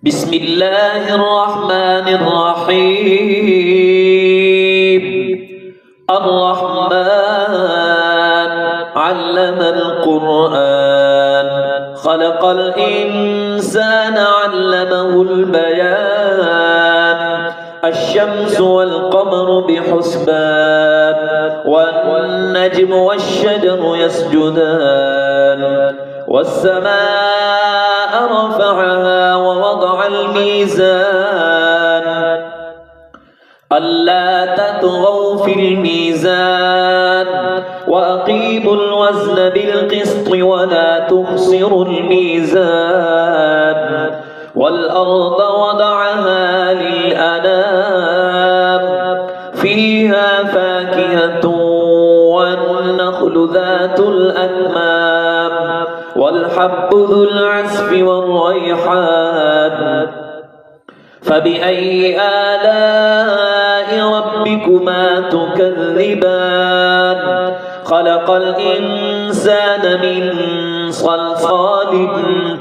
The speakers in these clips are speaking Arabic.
بسم الله الرحمن الرحيم. الرحمن علم القرآن خلق الإنسان علمه البيان. الشمس والقمر بحسبان والنجم والشجر يسجدان والسماء رفعها ووضع الميزان ألا تطغوا في الميزان وأقيموا الوزن بالقسط ولا تخسروا الميزان. والأرض وضعها للأنام فيها فاكهة والنخل ذات الأكمام والحب ذو العصف والريحان. فبأي آلاء ربكما تكذبان؟ خلق الإنسان من صلصال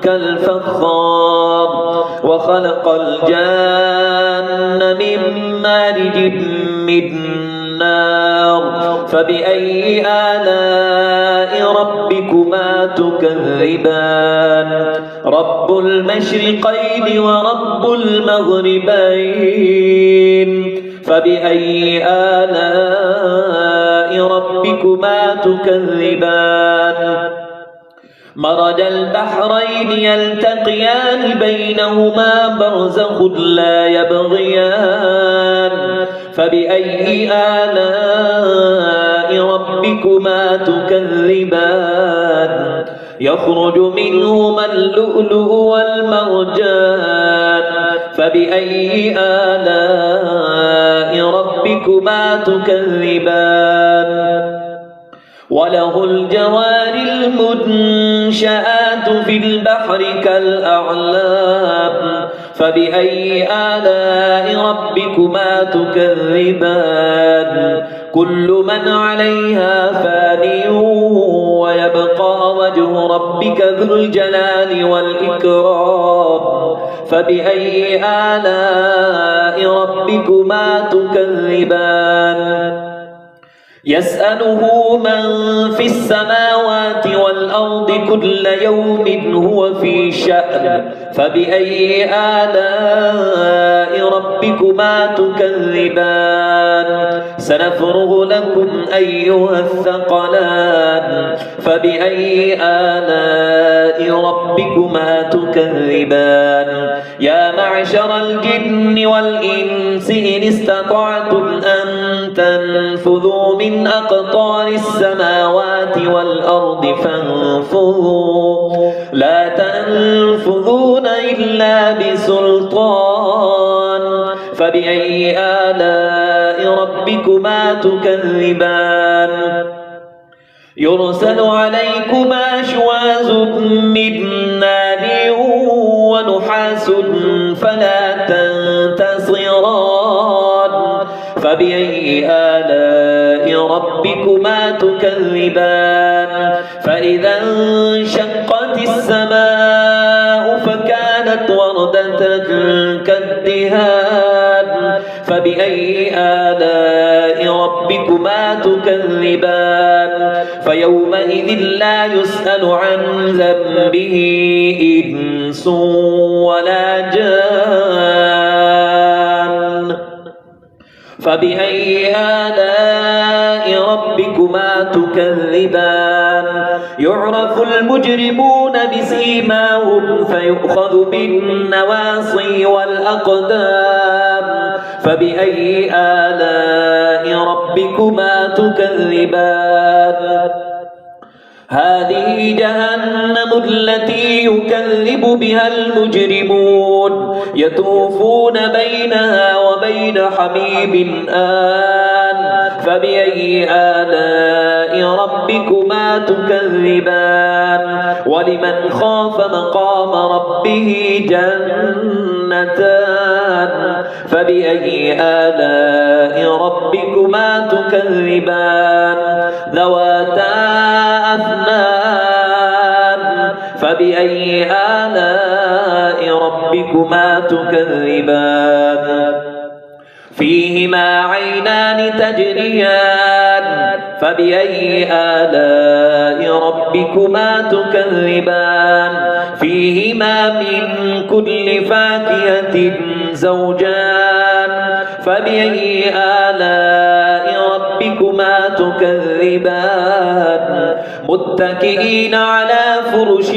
كالفخار وخلق الجان من مارج من نار. فبأي آلاء ربكما تكذبان؟ رب المشرقين ورب المغربين. فبأي آلاء ربكما تكذبان؟ مرج البحرين يلتقيان بينهما برزخ لا يبغيان. فبأي آلاء ربكما تكذبان؟ يخرج منهما اللؤلؤ والمرجان. فبأي آلاء ربكما تكذبان؟ وله الجوار المنشآت في البحر كالأعلام. فبأي آلاء ربكما تكذبان؟ كل من عليها فان ويبقى وجه ربك ذو الجلال والإكرام. فبأي آلاء ربكما تكذبان؟ يسأله من في السماوات والأرض كل يوم هو في شأن. فبأي آلاء ربكما تكذبان؟ سنفرغ لكم أيها الثقلان. فبأي آلاء ربكما تكذبان؟ يا معشر الجن والإنس إن استطعتم أن تنفذوا من أقطار السماوات والأرض فانفذوا لا تنفذون إلا بسلطان. فبأي آلاء ربكما تكذبان؟ يرسل عليكما شواظ من نار ونحاس فلا تنتصران. فبأي آلاء ربكما تكذبان؟ فإذا انشقت السماء فكانت وردة كالدهان. فبأي آلاء ربكما تكذبان؟ فيومئذ لا يسأل عن ذنبه إنس ولا جان. فبأي آلاء ربكما تكذبان؟ يعرف المجرمون بسيماهم فيؤخذ بالنواصي والأقدام. فبأي آلاء ربكما تكذبان؟ هذه جهنم التي يكذب بها المجرمون يطوفون بينها وبين حميم آن. فبأي آلاء ربكما تكذبان؟ ولمن خاف مقام ربه جنتان. فبأي آلاء ربكما تكذبان؟ ذواتا أفنان. فبأي آلاء ربكما تكذبان فيهما عينان تجريان فبأي آلاء ربكما تكذبان فيهما من كل فاكهة زوجان فبأي آلاء ربكما تكذبان متكئين على فرش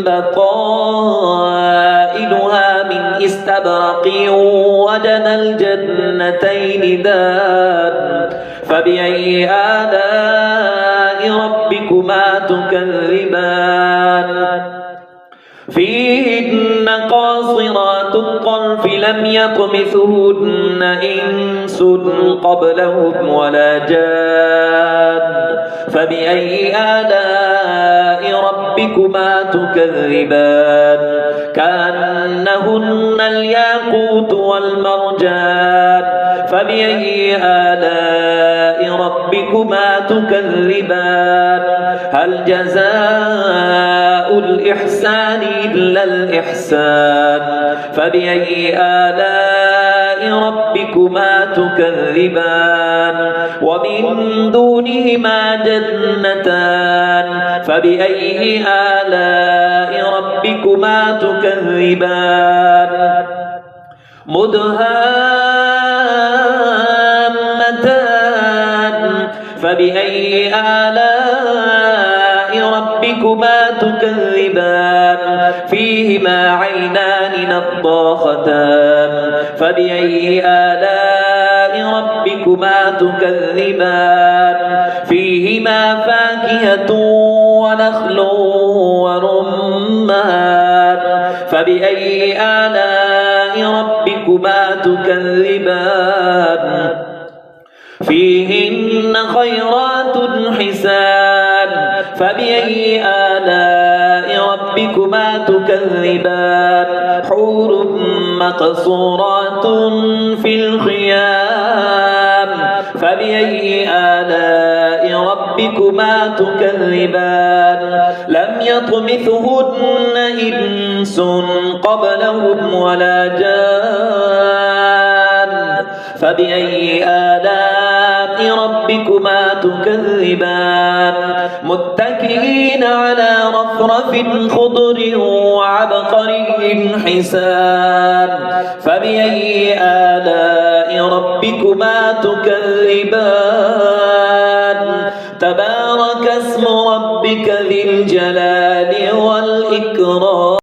بطائنها من استبرق وجنى الجنتين دان فبأي آلاء ربكما تكذبان فيهن قاصرات الطرف لم يطمثهن إنس قبلهم ولا جان فبأي آلاء ربكما تكذبان كأنهن الياقوت والمرجان فبأي آلاء ربكما تكذبان هل جزاء الإحسان إلا الإحسان فبأي آلاء ربكما تكذبان ومن دونهما جنتان فبأي آلاء ربكما تكذبان مدهامتان فبأي آلاء ربكما تكذبان فيهما عينان نضاختان فبأي آلاء ربكما تكذبان فيهما فاكهة ونخل ورمان فبأي آلاء ربكما تكذبان فيهن خيرات حسان فبأي آلاء ربكما تكذبان حور مقصورات في الخيام فبأي آلاء ربكما تكذبان لم يطمثهن إنس قبلهم ولا جان فبأي آلاء ربكما تكذبان متكئين على رفرف خضر وعبقري حسان فبأي آلاء ربكما تكذبان تبارك اسم ربك ذي الجلال والإكرام